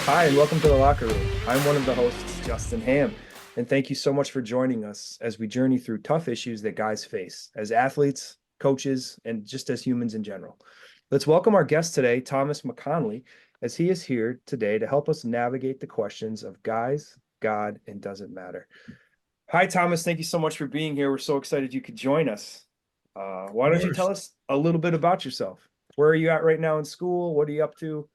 Hi, and welcome to the locker room. I'm one of the hosts, Justin Ham, and thank you so much for joining us as we journey through tough issues that guys face as athletes, coaches, and just as humans in general. Let's welcome our guest today, Thomas McConnelee, as he is here today to help us navigate the questions of guys, God, and doesn't matter. Hi, Thomas. Thank you so much for being here. We're so excited you could join us. Why Of don't you tell course. us a little bit about yourself? Where are you at right now in school? What are you up to?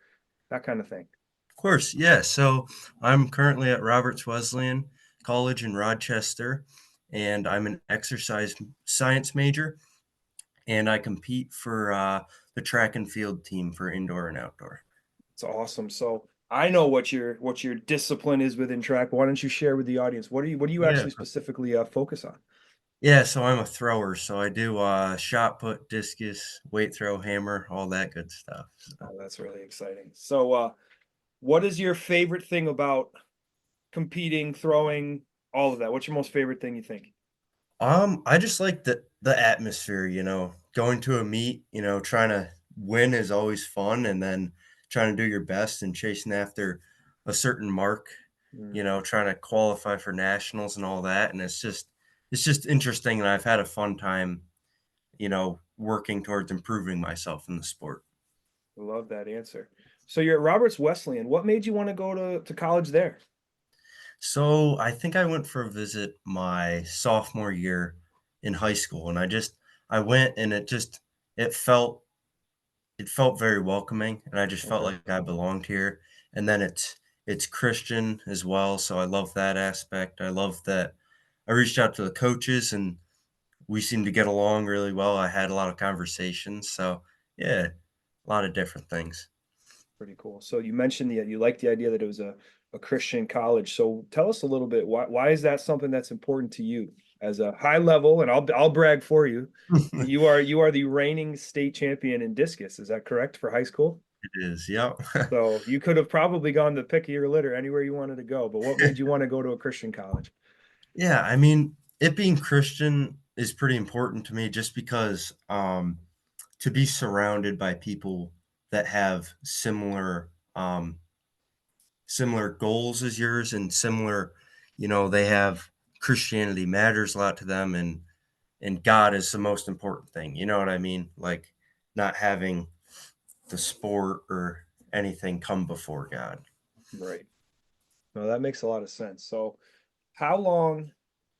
That kind of thing. Of course. Yeah. So I'm currently at Roberts Wesleyan College in Rochester, and I'm an exercise science major, and I compete for the track and field team for indoor and outdoor. It's awesome. So I know what your discipline is within track. Why don't you share with the audience? What do you Yeah. actually specifically focus on? Yeah. So I'm a thrower. So I do shot put, discus, weight throw, hammer, all that good stuff. So. Oh, that's really exciting. So what is your favorite thing about competing, throwing, all of that? What's your most favorite thing you think? I just like the atmosphere, going to a meet, trying to win is always fun, and then trying to do your best and chasing after a certain mark, Mm, trying to qualify for nationals and all that, and it's just interesting, and I've had a fun time, working towards improving myself in the sport. I love that answer. So you're at Roberts Wesleyan. What made you want to go to college there? So I think I went for a visit my sophomore year in high school, and I went, and it felt very welcoming, and I just felt Okay. like I belonged here. And then it's Christian as well, so I love that aspect. I love that I reached out to the coaches, and we seemed to get along really well. I had a lot of conversations, so yeah, a lot of different things. Pretty cool. So you mentioned that you like the idea that it was a Christian college. So tell us a little bit, why is that something that's important to you as a high level, and I'll brag for you. You are the reigning state champion in discus. Is that correct for high school? It is, yep. So you could have probably gone the pick of your litter anywhere you wanted to go, but what made you want to go to a Christian college? Yeah, I mean, it being Christian is pretty important to me just because to be surrounded by people that have similar goals as yours and similar, they have Christianity matters a lot to them, and God is the most important thing. You know what I mean? Like not having the sport or anything come before God. Right. No, that makes a lot of sense. So how long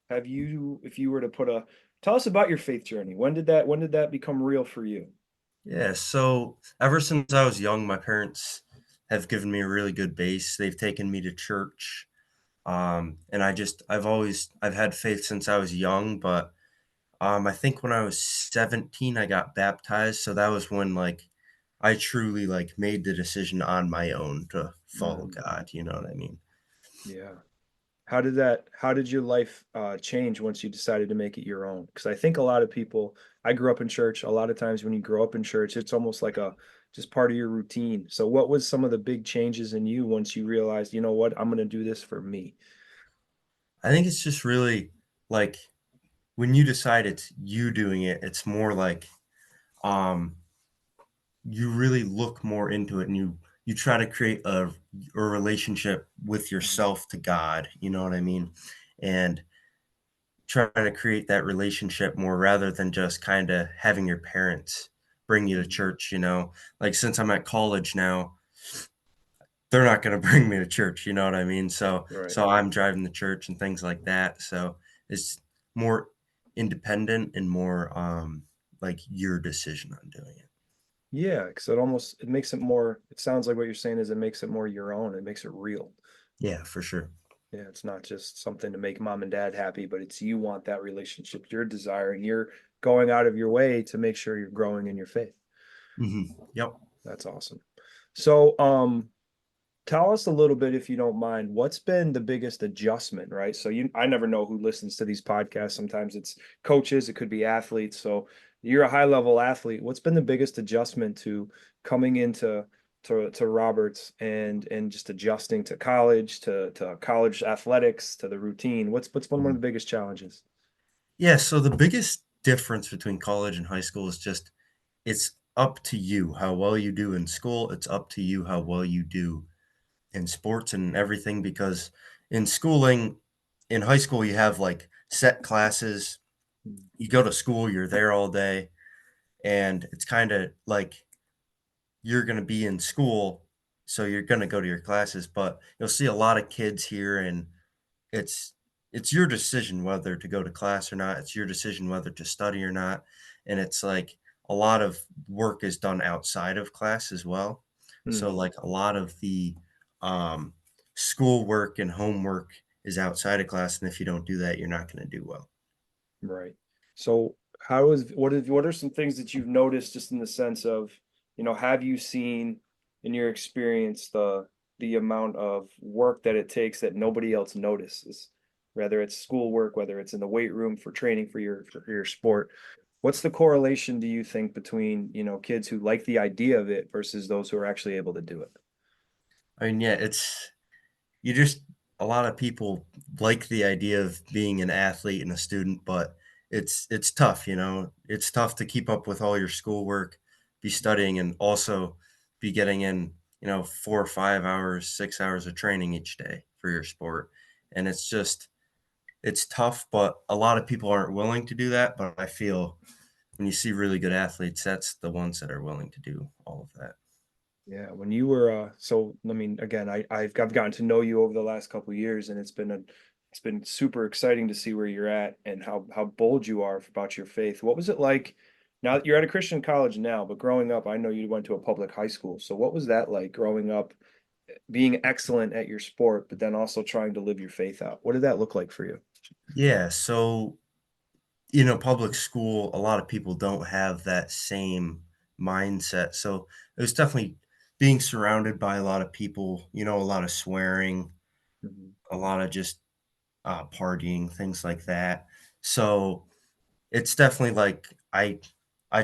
have you, if you were to put a, tell us about your faith journey. When did that become real for you? Yeah, so ever since I was young, my parents have given me a really good base. They've taken me to church. And I've had faith since I was young, but I think when I was 17, I got baptized. So that was when like I truly like made the decision on my own to follow Mm, God. You know what I mean? yeah. How did your life change once you decided to make it your own? Because I think a lot of people, I grew up in church. A lot of times when you grow up in church, it's almost like a just part of your routine. So what was some of the big changes in you once you realized, you know what, I'm going to do this for me? I think it's just really like when you decide it's you doing it, it's more like um you really look more into it, and you try to create a relationship with Mm, yourself to God, you know what I mean? And trying to create that relationship more rather than just kind of having your parents bring you to mm, church, like since I'm at college now, they're not going to bring me to church, you know what I mean? so right. so I'm driving the church and things like that, so it's more independent and more like your decision on doing it. Yeah, because it makes it more, it sounds like what you're saying is it makes it more your own. It makes it real. Yeah, for sure. Yeah, it's not just something to make mom and dad happy, but it's you want that relationship, you're desiring, you're going out of your way to make sure you're growing in your faith. Yep. That's awesome. So, tell us a little bit, if you don't mind, what's been the biggest adjustment, right? So I never know who listens to these podcasts. Sometimes it's coaches, it could be athletes. So you're a high level athlete. What's been the biggest adjustment to coming into to Roberts and just adjusting to college athletics, to the routine? What's been one of Mhm. the biggest challenges? Yeah, so the biggest difference between college and high school is just it's up to you how well you do in school. It's up to you how well you do in sports and everything because in schooling, in high school, you have like set classes. Mm, You go to school, you're there all day, and it's kind of like you're going to be in school, so you're going to go to your classes. But you'll see a lot of kids here, and it's it's your decision whether to go to class or not. It's your decision whether to study or not. And it's like a lot of work is done outside of class as well. So mm, like a lot of the um school work and homework is outside of class. And if you don't do that, you're not going to do well. right. So what are some things that you've noticed just in the sense of, have you seen in your experience the amount of work that it takes that nobody else notices, whether it's schoolwork, whether it's in the weight room for training for your sport. What's the correlation do you think between, kids who like the idea of it versus those who are actually able to do it? I mean, yeah, you just a lot of people like the idea of being an athlete and a student, but it's tough, you know. It's tough to keep up with all your schoolwork, be studying, and also be getting in, 4 or 5 hours, 6 hours of training each day for your sport. And it's tough, but a lot of people aren't willing to do that. But I feel when you see really good athletes, that's the ones that are willing to do all of that. Yeah, when you were so I mean again, I've gotten to know you over the last couple of years and it's been super exciting to see where you're at and how bold you are about your faith. What was it like now that you're at a Christian college now, but growing up, I know you went to a public high school. So what was that like growing up, being excellent at your sport, but then also trying to live your faith out? What did that look like for you? Yeah, so public school, a lot of people don't have that same mindset. So it was definitely being surrounded by a lot of people, a lot of swearing, Mhm, a lot of just partying, things like that. So it's definitely like I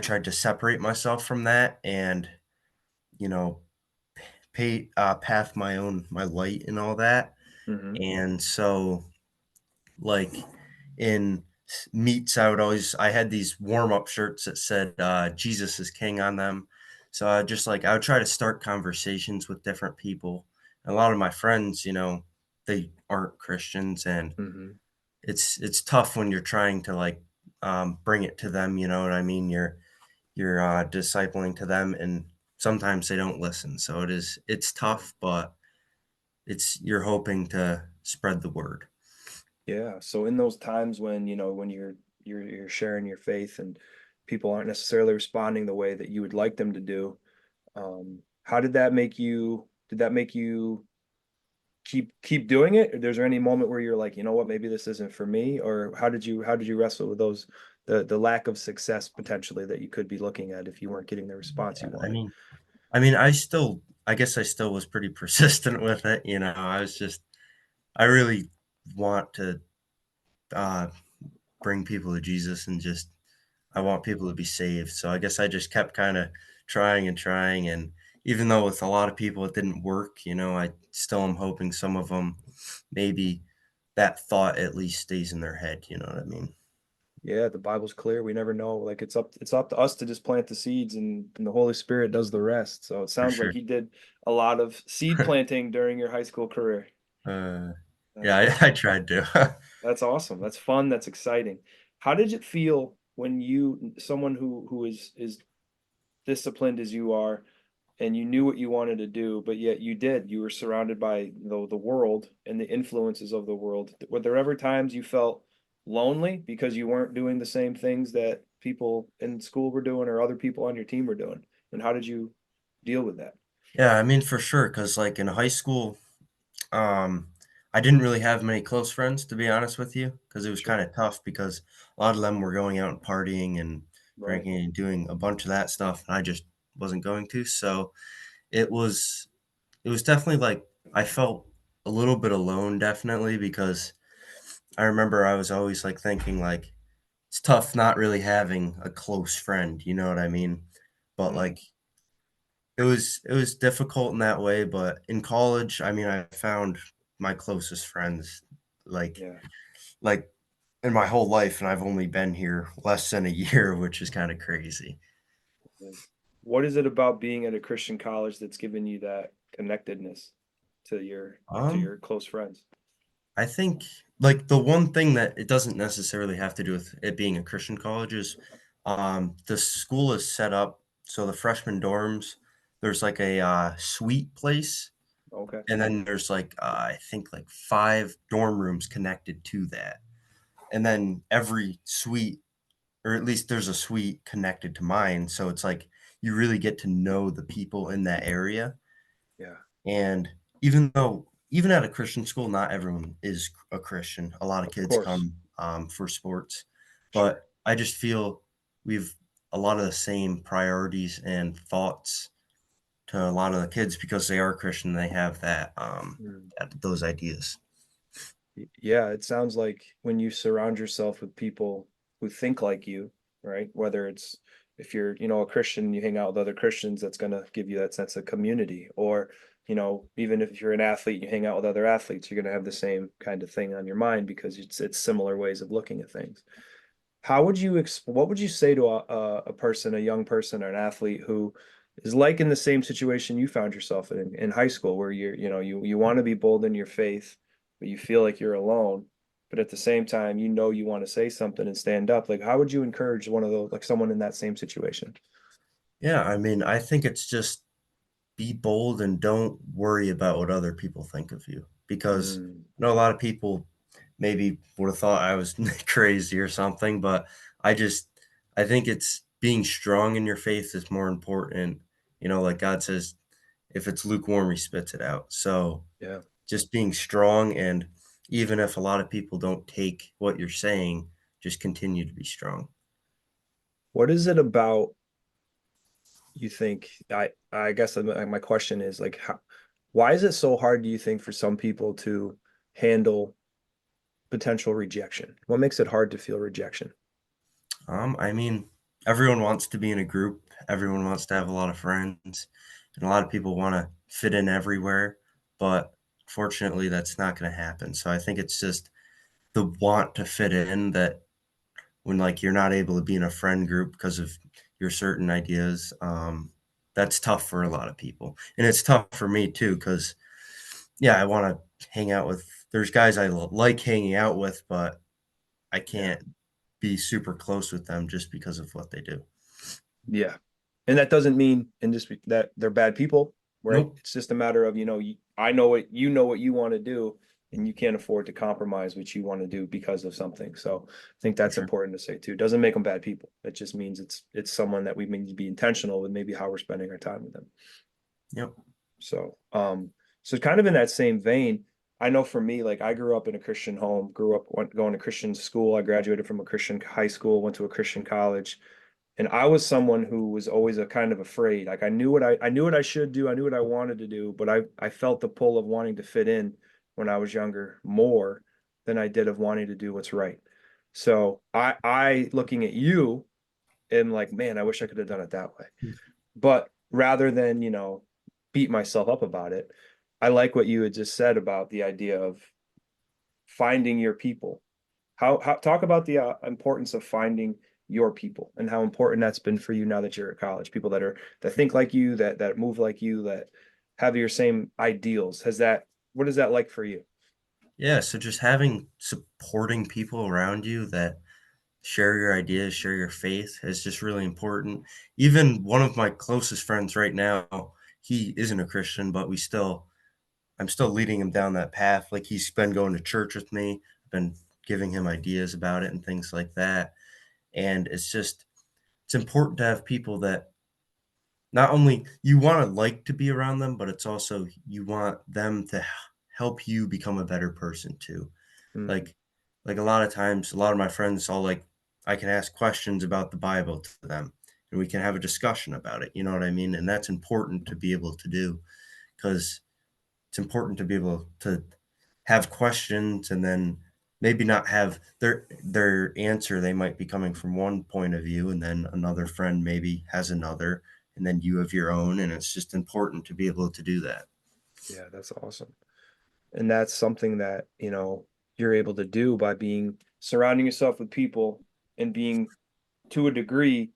tried to separate myself from that and you know path my light and all that. mhm, And so like in meets, I had these warm-up shirts that said Jesus is king on them. So I would try to start conversations with different people. And a lot of my friends, they aren't Christians, and mhm. it's tough when you're trying to like bring it to them, you know what I mean? You're discipling to them, and sometimes they don't listen. So it's Right. tough, but it's you're hoping to spread the word. Yeah. So in those times when, when you're sharing your faith and people aren't necessarily responding the way that you would like them to do, how did that make you did that make you keep doing it? Or is there any moment where you're like, you know what, maybe this isn't for me? Or how did you wrestle with those the lack of success potentially that you could be looking at if you weren't getting the response Yeah, you wanted? I guess I still was pretty persistent with it. I really want to uh, bring people to Jesus, and just I want people to be saved. So I guess I just kept kind of trying and trying. And even though with a lot of people it didn't work, I still am hoping some of them maybe that thought at least stays in their head. You know what I mean? Yeah, the Bible's clear. We never know. Like it's up to us to just plant the seeds and the Holy Spirit does the rest. So it For sounds like sure. you did a lot of seed planting during your high school career. uh, That's yeah, awesome. I tried to. That's awesome. That's fun. That's exciting. How did it feel when someone who is disciplined as you are, and you knew what you wanted to do, but yet you were surrounded by the world and the influences of the world. Were there ever times you felt lonely because you weren't doing the same things that people in school were doing or other people on your team were doing? And how did you deal with that? Yeah, I mean for sure, because like in high school, Um, I didn't really have many close friends, to be honest with you, because it was Sure. kinda tough because a lot of them were going out and partying and Right. drinking and doing a bunch of that stuff, and I just wasn't going to, so it was it was definitely like I felt a little bit alone, definitely, because I remember I was always, like, thinking, like, it's tough not really having a close friend, you know what I mean? But, Mm, like, it was difficult in that way, but in college, I mean, I found my closest friends, like yeah. like, in my whole life, and I've only been here less than a year, which is kinda crazy. It is. What is it about being at a Christian college that's given you that connectedness? to Um, your close friends? I think like the one thing that it doesn't necessarily have to do with it being a Christian college is the school is set up so the freshman dorms, there's like a suite place, Okay. and then there's like I think like 5 dorm rooms connected to that. And then every suite, or at least there's a suite connected to mine, so it's like you really get to know the people in that area. Yeah, And even at a Christian school, not everyone is a Christian. A lot of of kids course. come for sports, Sure. but I just feel we've a lot of the same priorities and thoughts to a lot of the kids because they are Christian. They have Mm. those ideas. Yeah, it sounds like when you surround yourself with people who think like you, right? Whether it's if you're, a Christian, you hang out with other Christians, that's going to give you that sense of community. Or, even if you're an athlete, you hang out with other athletes, you're going to have the same kind of thing on your mind because it's similar ways of looking at things. What would you say to a person, a young person or an athlete who is like in the same situation you found yourself in high school where you want to be bold in your faith, but you feel like you're alone, but at the same time, you want to say something and stand up. Like, how would you encourage one of those, like someone in that same situation? Yeah, I mean, I think it's just be bold and don't worry about what other people think of you because Mm, I know a lot of people maybe would have thought I was crazy or something, but I just I think it's being strong in your faith is more important. Like God says, if it's lukewarm, he spits it out. So yeah. just being strong, and even if a lot of people don't take what you're saying, just continue to be strong. What is it about you think I guess my question is like why is it so hard do you think for some people to handle potential rejection? What makes it hard to feel rejection? I mean, everyone wants to be in a group. Everyone wants to have a lot of friends, and a lot of people want to fit in everywhere. But fortunately, that's not going to happen. So I think it's just the want to fit in that when like you're not able to be in a friend group because of your certain ideas, that's tough for a lot of people, and it's tough for me too. Because yeah, I want to hang out with. There's guys I like hanging out with, but I Yeah. can't be super close with them just because of what they do. Yeah. And that doesn't mean that they're bad people, right? Nope, It's just a matter of, I know what you want to do, and you can't afford to compromise what you want to do because of something. So I think for that's sure. important to say too. It doesn't make them bad people. It just means it's someone that we need to be intentional with maybe how we're spending our time with them. Yep. So, so kind of in that same vein, I know for me, like I grew up in a Christian home, going to Christian school. I graduated from a Christian high school, went to a Christian college, and I was someone who was always a kind of afraid. Like I knew what I should do, I knew what I wanted to do, but I felt the pull of wanting to fit in when I was younger more than I did of wanting to do what's right. So I looking at you am like, man, I wish I could have done it that way. But rather than, beat myself up about it, I like what you had just said about the idea of finding your people. How talk about the importance of finding your people and how important that's been for you now that you're at college. People that think like you, that move like you, that have your same ideals. What is that like for you? Yeah, so just having supporting people around you that share your ideas, share your faith is just really important. Even one of my closest friends right now, he isn't a Christian, but I'm still leading him down that path. Like he's been going to church with me, I've been giving him ideas about it and things like that. And it's important to have people that not only you wanna like to be around them, but it's also you want them to help you become a better person too. Mm, Like a lot of times, a lot of my friends all like I can ask questions about the Bible to them, and we can have a discussion about it, you know what I mean? And that's important to be able to do because it's important to be able to have questions and then maybe not have their answer. They might be coming from one point of view, and then another friend maybe has another, and then you have your own, and it's just important to be able to do that. yeah, that's awesome. And that's something that, you're able to do by being surrounding yourself with people and being to a degree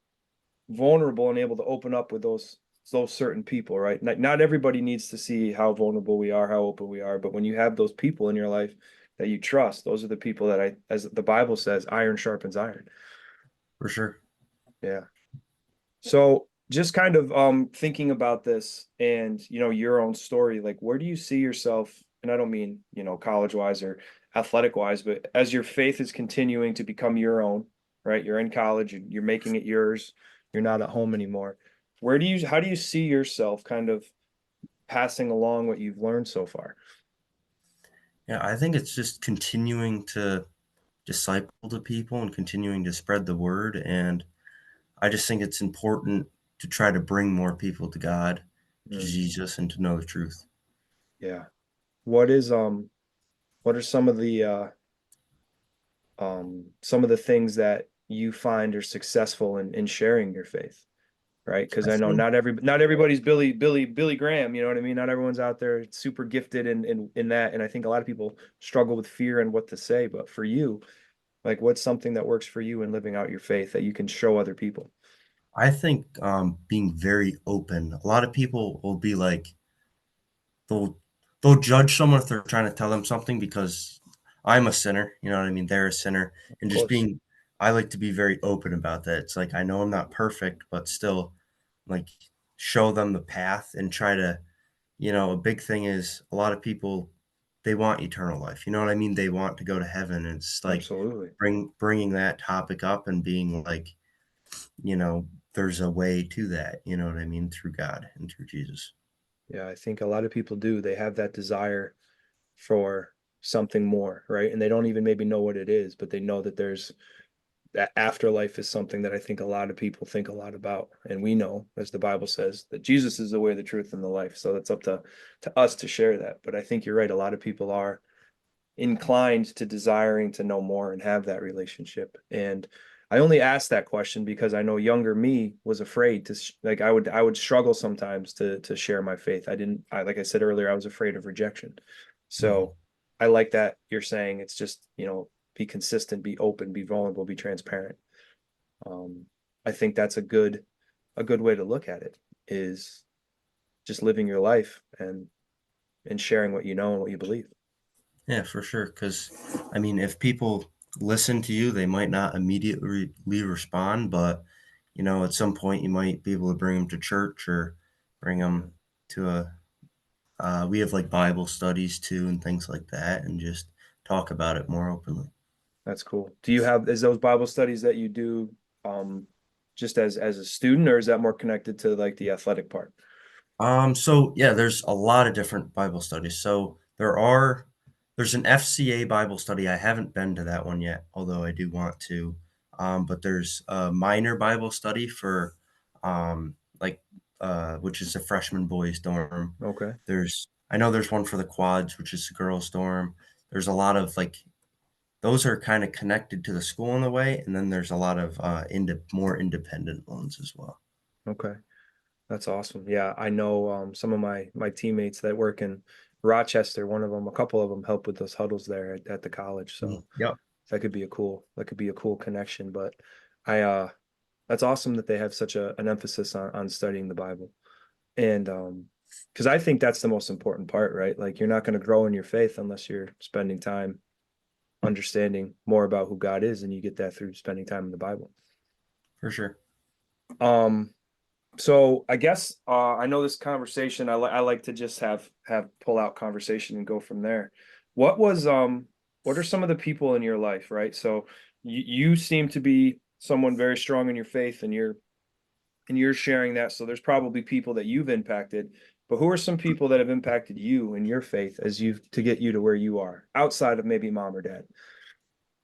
vulnerable and able to open up with those those certain people, right? Not everybody needs to see how vulnerable we are, how open we are, but when you have those people in your life that you trust, those are the people that as the Bible says, iron sharpens iron. For sure. Yeah. So just kind of thinking about this and your own story, like where do you see yourself? And I don't mean, college wise or athletic wise, but as your faith is continuing to become your own, right? You're in college, you're making it yours, you're not at home anymore. How do you see yourself kind of passing along what you've learned so far? Yeah, I think it's just continuing to disciple the people and continuing to spread the word. And I just think it's important to try to bring more people to God, to Mm, Jesus, and to know the truth. yeah. What is what are some of the things that you find are successful in sharing your faith? Right? Because I I know think not everybody's Billy Graham. You know what I mean? Not everyone's out there super gifted in that. And I think a lot of people struggle with fear and what to say. But for you, like, what's something that works for you in living out your faith that you can show other people? being very open. A lot of people will be like, they'll they'll judge someone if they're trying to tell them something because I'm a sinner, you know what I mean? They're a sinner. Of And just course, being I like to be very open about that. It's like I know I'm not perfect, but still like show them the path and try to, a big thing is a lot of people they want eternal life. You know what I mean? They want to go to heaven. And it's like absolutely. bringing that topic up and being like, you know, there's a way to that, you know what I mean, through God and through Jesus. Yeah, I think a lot of people do. They have that desire for something more, right? And they don't even maybe know what it is, but they know that there's that afterlife is something that I think a lot of people think a lot about. And we know, as the Bible says, that Jesus is the way, the truth, and the life. So it's up to us to share that. But I think you're right. A lot of people are inclined to desiring to know more and have that relationship. And I only asked that question because I know younger me was afraid to like I would struggle sometimes to share my faith. Like I said earlier, I was afraid of rejection. Mhm. So I like that you're saying it's just, be consistent, be open, be vulnerable, be transparent. Um, I think that's a good way to look at it is just living your life and sharing what you know and what you believe. Yeah, for sure. Because, I mean, if people listen to you, they might not immediately respond, but, at some point you might be able to bring them to church or bring Yeah. them to we have like Bible studies too and things like that and just talk about it more openly. That's cool. Do you have is those Bible studies that you do just as a student, or is that more connected to like the athletic part? So yeah, there's a lot of different Bible studies. So there's an FCA Bible study. I haven't been to that one yet, although I do want to. But there's a minor Bible study for like which is a freshman boys dorm. Okay. I know there's one for the quads, which is a girls dorm. There's a lot of like those are kind of connected to the school in a way, and then there's a lot of more independent ones as well. Okay. That's awesome. Yeah, I know some of my teammates that work in Rochester, one of them, a couple of them help with those huddles there at the college. Mhm. So Yep, that could be a cool connection. But I that's awesome that they have such an emphasis on studying the Bible. And because I think that's the most important part, right? Like you're not going to grow in your faith unless you're spending time understanding more about who God is, and you get that through spending time in the Bible. for sure. Um, so I guess I know this conversation. I like to just have pull out conversation and go from there. What was what are some of the people in your life, right? So you seem to be someone very strong in your faith, and you're sharing that. So there's probably people that you've impacted, but who are some people that have impacted you in your faith as you to get you to where you are outside of maybe mom or dad?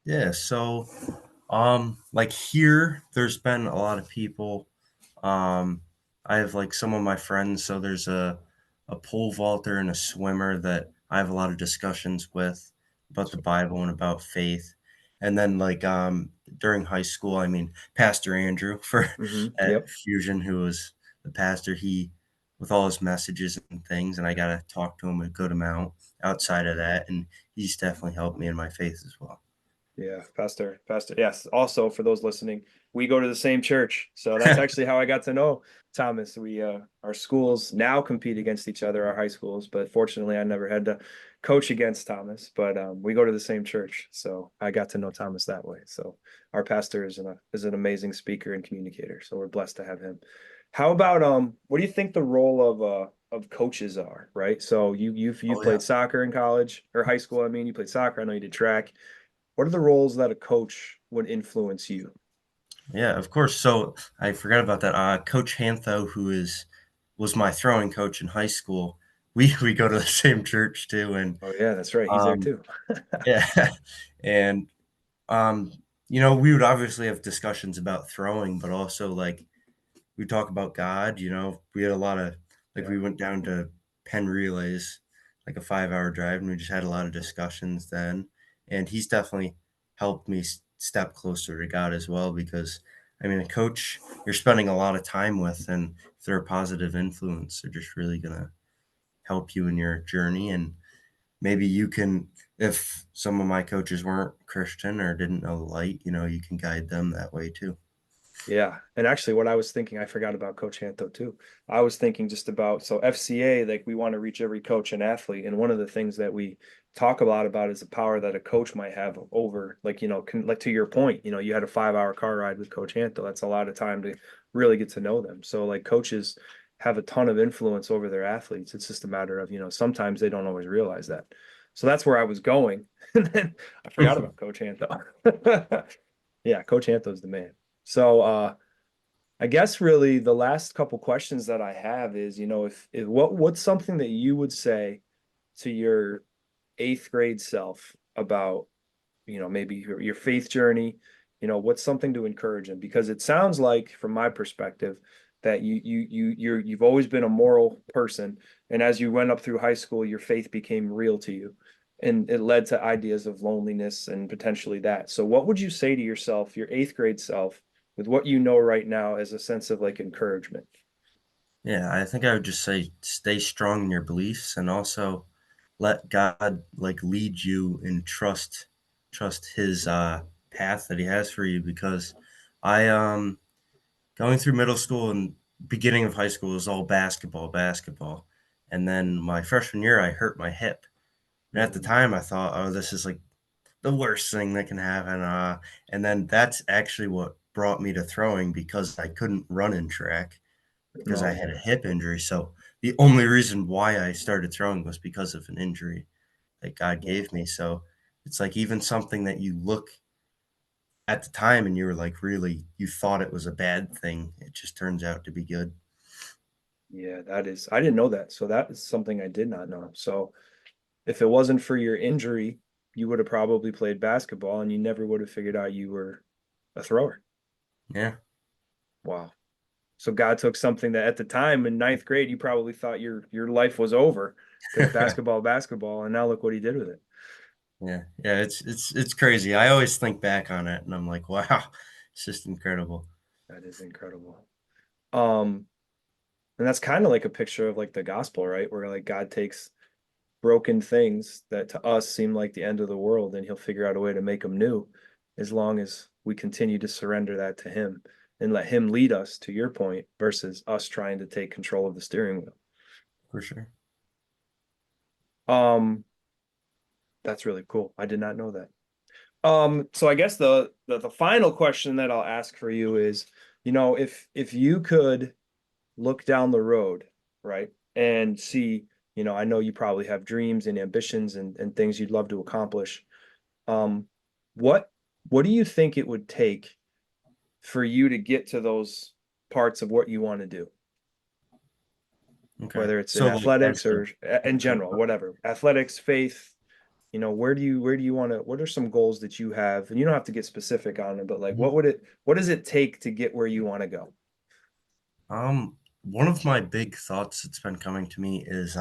Yeah, so like here there's been a lot of people. Um I have like some of my friends, so there's a pole vaulter and a swimmer that I have a lot of discussions with about the Bible and about faith. And then like during high school, I mean Pastor Andrew for at Yep. Fusion who was the pastor, he with all his messages and things, and I got to talk to him a good amount outside of that, and he's definitely helped me in my faith as well. Yeah, Pastor. Yes. Also, for those listening, we go to the same church. So that's actually how I got to know Thomas. Our schools now compete against each other, our high schools, but fortunately I never had to coach against Thomas, but we go to the same church. So I got to know Thomas that way. So our pastor is an amazing speaker and communicator. So we're blessed to have him. How about what do you think the role of coaches are, right? So you've Oh yeah. played soccer in college or high school. I mean, you played soccer. I know you did track. What are the roles that a coach would influence you? Yeah, of course. So I forgot about that. Coach Hantho, who was my throwing coach in high school, we go to the same church too, and Oh yeah, that's right. He's there um, too. yeah, and um, we would obviously have discussions about throwing, but also like we talk about God. We had a lot of like Yeah. we went down to Penn Relays, like a 5 hour drive, and we just had a lot of discussions then. And he's definitely helped me step closer to God as well because I mean, a coach you're spending a lot of time with, and if they're a positive influence, they're just really gonna help you in your journey. And maybe you can, if some of my coaches weren't Christian or didn't know the light, you can guide them that way too. Yeah. And actually what I was thinking, I forgot about Coach Hanto too. I was thinking just about so FCA, like we want to reach every coach and athlete. And one of the things that we talk a lot about is the power that a coach might have over like, like to your point, you had a 5 hour car ride with Coach Hanto. That's a lot of time to really get to know them. So like coaches have a ton of influence over their athletes. It's just a matter of, sometimes they don't always realize that. So that's where I was going. And then I forgot about Coach Hanto. Yeah, Coach Hanto's the man. So I guess really the last couple questions that I have is, if what's something that you would say to your eighth grade self about, maybe your faith journey, what's something to encourage him? Because it sounds like, from my perspective, that you've always been a moral person, and as you went up through high school, your faith became real to you, and it led to ideas of loneliness and potentially that. So, what would you say to yourself, your eighth grade self, with what you know right now as a sense of like encouragement? Yeah, I think I would just say stay strong in your beliefs and also let God like lead you and trust his path that he has for you because I going through middle school and beginning of high school was all basketball. And then my freshman year I hurt my hip. And at the Mm, time I thought, oh, this is like the worst thing that can happen. And then that's actually what brought me to throwing because I couldn't run in track because oh I had a man, hip injury. So the only reason why I started throwing was because of an injury that God wow. gave me. So it's like even something that you look at the time and you were like really you thought it was a bad thing, it just turns out to be good. Yeah, that is, I didn't know that. So that is something I did not know. So if it wasn't for your injury, you would have probably played basketball and you never would have figured out you were a thrower. Yeah. Wow. So God took something that at the time in ninth grade you probably thought your life was over because basketball, and now look what he did with it. Yeah, it's crazy. I always think back on it and I'm like, wow, it's just incredible. That is incredible. Um, and that's kind of like a picture of like the gospel, right? Where like God takes broken things that to us seem like the end of the world, and he'll figure out a way to make them new as long as we continue to surrender that to him and let him lead us, to your point, versus us trying to take control of the steering wheel. For sure. Um, that's really cool. I did not know that. So I guess the final question that I'll ask for you is, if you could look down the road, right, and see, I know you probably have dreams and ambitions and things you'd love to accomplish. Um, what what do you think it would take for you to get to those parts of what you want to do? Okay. Whether it's in So like athletics as or in a general, whatever. Athletics, faith, where do you want to, what are some goals that you have? And you don't have to get specific on it, but like Mhm. what does it take to get where you want to go? One of my big thoughts that's been coming to me is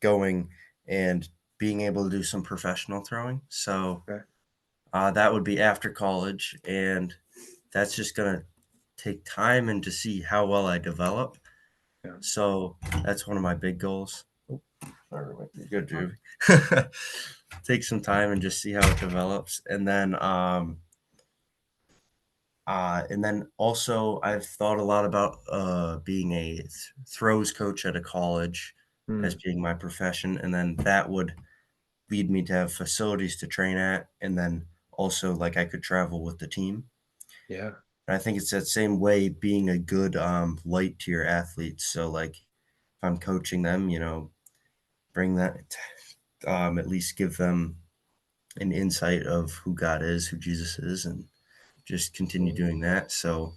going and being able to do some professional throwing. So Okay. that would be after college, and that's just gonna take time and to see how well I develop. Yeah. So that's one of my big goals. Good, Drew. Take some time and just see how it develops, and then also I've thought a lot about being a throws coach at a college as Mm, being my profession, and then that would lead me to have facilities to train at, and then also like I could travel with the team. yeah, And I think it's that same way being a good light to your athletes. So like if I'm coaching them, bring that at least give them an insight of who God is, who Jesus is, and just continue mm, doing that. So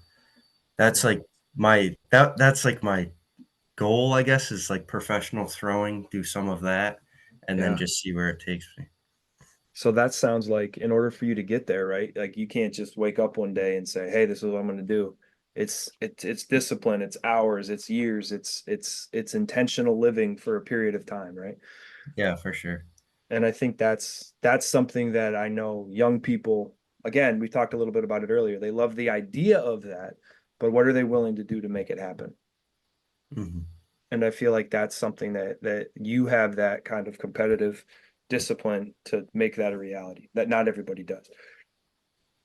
that's yeah, like that's like my goal, I guess, is like professional throwing, do some of that, and then yeah. just see where it takes me. So that sounds like in order for you to get there, right? Like you can't just wake up one day and say, "Hey, this is what I'm going to do." It's discipline, it's hours, it's years, it's intentional living for a period of time, right? Yeah, for sure. And I think that's something that I know young people, again, we talked a little bit about it earlier. They love the idea of that, but what are they willing to do to make it happen? Hmm. And I feel like that's something that you have that kind of competitive discipline to make that a reality that not everybody does.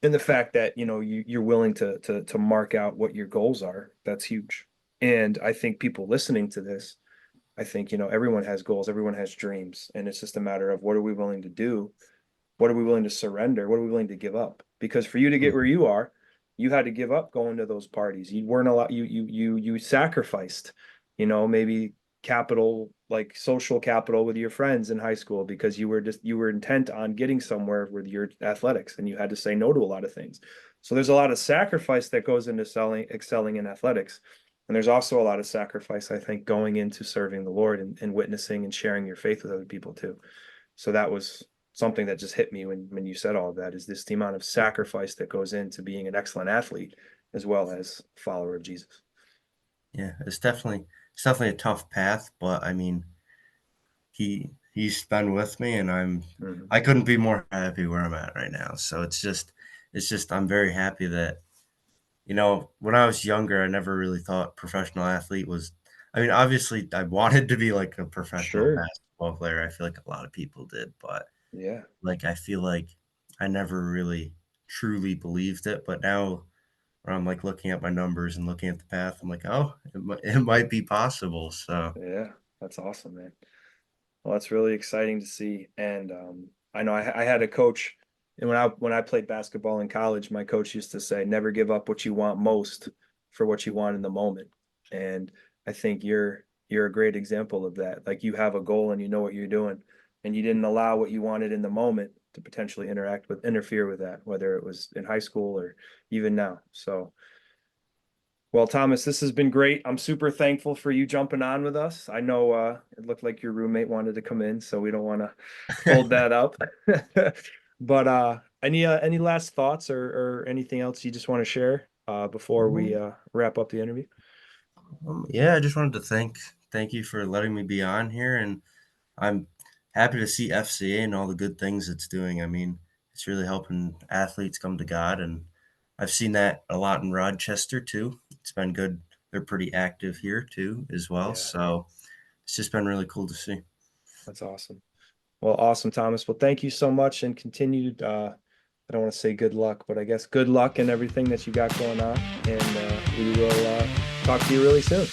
And the fact that, you're willing to mark out what your goals are, that's huge. And I think people listening to this, I think, everyone has goals, everyone has dreams, and it's just a matter of what are we willing to do, what are we willing to surrender? What are we willing to give up? Because for you to get where you are, you had to give up going to those parties. You weren't a lot. You sacrificed, maybe capital, like social capital with your friends in high school because you were intent on getting somewhere with your athletics and you had to say no to a lot of things. So there's a lot of sacrifice that goes into excelling in athletics. And there's also a lot of sacrifice, I think, going into serving the Lord and witnessing and sharing your faith with other people too. So that was something that just hit me when you said all of that is this the amount of sacrifice that goes into being an excellent athlete as well as a follower of Jesus. Yeah, it's definitely a tough path, but I mean, he's been with me, and Mm-hmm. I couldn't be more happy where I'm at right now. So it's just I'm very happy that when I was younger, I never really thought professional athlete was. I mean, obviously, I wanted to be like a professional Sure. basketball player. I feel like a lot of people did, but Yeah. like I feel like I never really truly believed it. But now, when I'm like looking at my numbers and looking at the path, I'm like, oh, it might be possible. So Yeah. That's awesome, man. Well, that's really exciting to see. And I know I had a coach, and when I played basketball in college, my coach used to say, "Never give up what you want most for what you want in the moment." And I think you're a great example of that. Like you have a goal and you know what you're doing, and you didn't allow what you wanted in the moment to potentially interfere with that, whether it was in high school or even now. So well, Thomas, this has been great. I'm super thankful for you jumping on with us. I know it looked like your roommate wanted to come in, so we don't want to hold that up. But any last thoughts or anything else you just want to share before we wrap up the interview? yeah, I just wanted to thank you for letting me be on here, and I'm happy to see FCA and all the good things it's doing. I mean, it's really helping athletes come to God, and I've seen that a lot in Rochester too. It's been good. They're pretty active here too, as well. Yeah, So it's just been really cool to see. that's awesome. Well, awesome, Thomas. Well, thank you so much and continued I don't want to say good luck, but I guess good luck in everything that you got going on. And we will talk to you really soon.